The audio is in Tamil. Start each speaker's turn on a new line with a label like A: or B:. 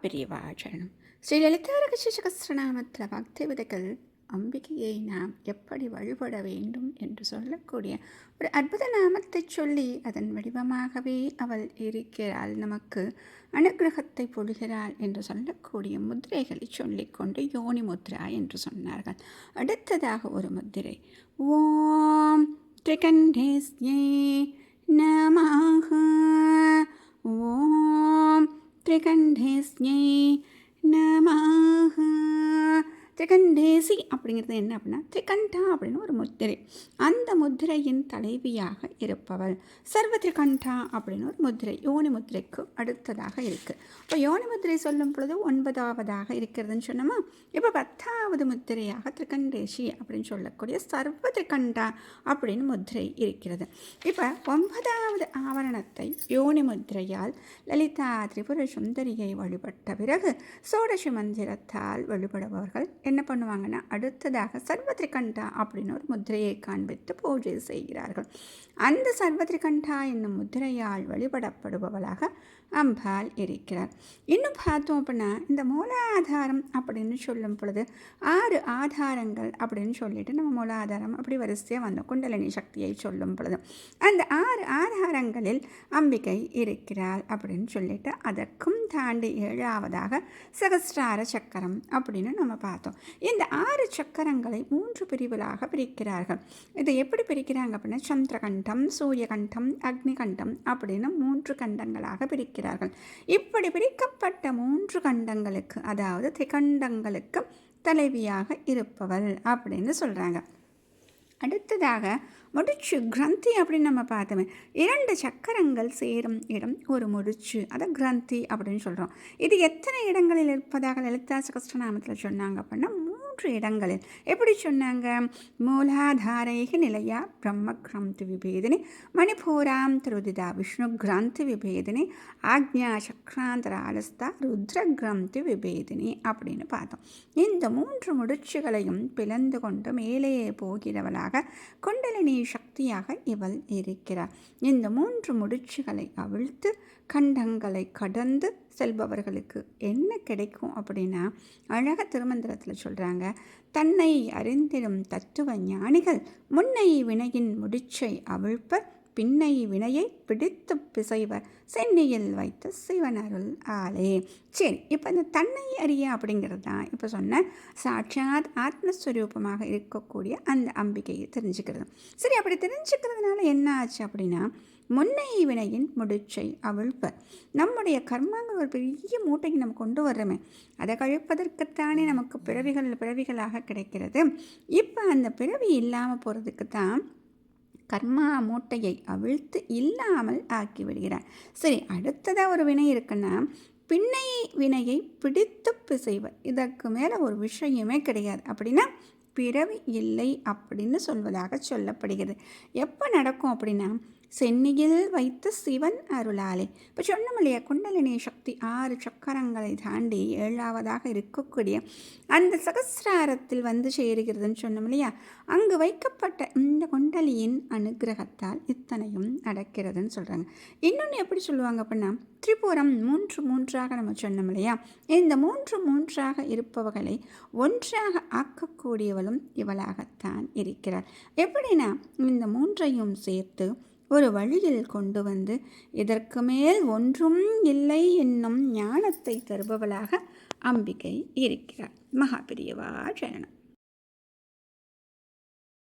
A: பெரியவாச்சரணம். ஸ்ரீ லலிதா ரகசிய சகஸ்ரநாமத்தில் பக்தி விதைகள் அம்பிகையை நாம் எப்படி வழிபட வேண்டும் என்று சொல்லக்கூடிய ஒரு அற்புத நாமத்தை சொல்லி அதன் வடிவமாகவே அவள் இருக்கிறாள், நமக்கு அனுகிரகத்தை பொழிகிறாள் என்று சொல்லக்கூடிய முத்திரைகளை சொல்லிக்கொண்டு யோனி முத்ரா என்று சொன்னார்கள். அடுத்ததாக ஒரு முத்திரை, ஓம் திரிகண்டேஸ்யை நமஹ, ஓம் திரிகண்டேஸ்யை நமஹ. திரிகண்டேசி அப்படிங்கிறது என்ன அப்படின்னா, திரிகண்டா அப்படின்னு ஒரு முத்திரை. அந்த முத்திரையின் தலைவியாக இருப்பவள் சர்வ திரிகண்டா அப்படின்னு ஒரு முத்திரை யோனி முத்திரைக்கு அடுத்ததாக இருக்குது. இப்போ யோனி முத்திரை சொல்லும் பொழுது 9வதாக இருக்கிறதுன்னு சொன்னோமா, இப்போ 10வது முத்திரையாக திரிகண்டேசி அப்படின்னு சொல்லக்கூடிய சர்வ திரிகண்டா அப்படின்னு முத்திரை இருக்கிறது. இப்போ 9வது ஆவரணத்தை யோனி முத்திரையால் லலிதா திரிபுர சுந்தரியை வழிபட்ட பிறகு சோடசி மந்திரத்தால் வழிபடுபவர்கள் என்ன பண்ணுவாங்கன்னா, அடுத்ததாக சர்வத்ரிகண்டா அப்படின்னு ஒரு முத்திரையை காண்பித்து பூஜை செய்கிறார்கள். அந்த சர்வத்ரிகண்டா என்னும் முத்திரையால் வழிபடப்படுபவளாக அம்பாள் இருக்கிறார். இன்னும் பார்த்தோம் அப்படின்னா, இந்த மூலாதாரம் அப்படின்னு சொல்லும் பொழுது 6 ஆதாரங்கள் அப்படின்னு சொல்லிட்டு நம்ம மூலாதாரம் அப்படி வரிசையாக வந்தோம். குண்டலினி சக்தியை சொல்லும் பொழுது அந்த 6 ஆதாரங்களில் அம்பிகை இருக்கிறாள் அப்படின்னு சொல்லிட்டு அதற்கும் தாண்டி 7வதாக சகஸ்ரார சக்கரம் அப்படின்னு நம்ம பார்த்தோம். இந்த 6 சக்கரங்களை 3 பிரிவுகளாக பிரிக்கிறார்கள். இதை எப்படி பிரிக்கிறாங்க அப்படின்னா, சந்திரகண்டம், சூரியகண்டம், அக்னிகண்டம் அப்படின்னு 3 கண்டங்களாக பிரிக்கிறார்கள். இப்படி பிரிக்கப்பட்ட 3 கண்டங்களுக்கு, அதாவது திரிகண்டங்களுக்கு தலைவியாக இருப்பவள் அப்படின்னு சொல்கிறாங்க. அடுத்ததாக முடிச்சு கிரந்தி அப்படின்னு நம்ம பார்த்தோமே, 2 சக்கரங்கள் சேரும் இடம் ஒரு முடிச்சு, அதை கிரந்தி அப்படின்னு சொல்கிறோம். இது எத்தனை இடங்களில் இருப்பதாக லலிதா சகஸ்ரநாமத்தில் சொன்னாங்க அப்படின்னா, 3 இடங்களில். எப்படி சொன்னாங்க? மூலாதாரைக நிலையா பிரம்ம கிரந்தி விபேதினி, மணிபூராம் திருதிதா விஷ்ணு கிரந்தி விபேதினி, ஆக்ஞா சக்கராந்தராலஸ்தா ருத்ர கிரந்தி விபேதினி அப்படின்னு பார்த்தோம். இந்த 3 முடிச்சுகளையும் பிளந்து கொண்டு மேலே போகிறவளாக குண்டலினி சக்தியாக இவள் இருக்கிறார். இந்த 3 முடிச்சுகளை அவிழ்த்து கண்டங்களை கடந்து செல்பவர்களுக்கு என்ன கிடைக்கும் அப்படின்னா, அழக திருமந்திரத்தில் சொல்கிறாங்க, தன்னை அறிந்திடும் தத்துவ ஞானிகள் முன்னை வினையின் முடிச்சை அவிழ்ப்பர், பின்னை வினையை பிடித்து பிசைவர், சென்னையில் வைத்த சிவனருள் ஆலே. சரி, இப்போ இந்த தன்னை அறிய அப்படிங்கிறது தான் இப்போ சொன்ன சாட்சாத் ஆத்மஸ்வரூபமாக இருக்கக்கூடிய அந்த அம்பிகையை தெரிஞ்சுக்கிறது. சரி, அப்படி தெரிஞ்சுக்கிறதுனால என்ன ஆச்சு அப்படின்னா, முன்னை வினையின் முடிச்சை அவிழ்ப்பர். நம்முடைய கர்மங்கள் ஒரு பெரிய மூட்டைக்கு நம்ம கொண்டு வர்றோமே, அதை கழிப்பதற்குத்தானே நமக்கு பிறவிகளாக கிடைக்கிறது. இப்போ அந்த பிறவி இல்லாமல் போகிறதுக்கு தான் கர்மா மூட்டையை அவிழ்த்து இல்லாமல் ஆக்கி விடுகிறார். சரி, அடுத்ததாக ஒரு வினை இருக்குன்னா, பின்னை வினையை பிடித்து பிசைவர். இதற்கு மேலே ஒரு விஷயமே கிடையாது. அப்படின்னா பிறவி இல்லை அப்படின்னு சொல்வதாக சொல்லப்படுகிறது. எப்போ நடக்கும் அப்படின்னா, சென்னியில் வைத்த சிவன் அருளாலே. இப்போ சொன்னோம் இல்லையா, குண்டலினி சக்தி 6 சக்கரங்களை தாண்டி 7வதாக இருக்கக்கூடிய அந்த சகஸ்ராரத்தில் வந்து சேருகிறதுன்னு சொன்னோம் இல்லையா, அங்கு வைக்கப்பட்ட இந்த குண்டலியின் அனுகிரகத்தால் இத்தனையும் நடக்கிறதுன்னு சொல்கிறாங்க. இன்னொன்று எப்படி சொல்லுவாங்க அப்படின்னா, திரிபுரம் 3 நம்ம சொன்னோம் இல்லையா, இந்த 3 இருப்பவர்களை ஒன்றாக ஆக்கக்கூடியவளும் இவளாகத்தான் இருக்கிறார். எப்படின்னா, இந்த 3ஐயும் சேர்த்து ஒரு வழியில் கொண்டு வந்து இதற்கு மேல் ஒன்றும் இல்லை என்னும் ஞானத்தை தருபவளாக அம்பிகை இருக்கிறார். மகாபெரியவா சரணம்.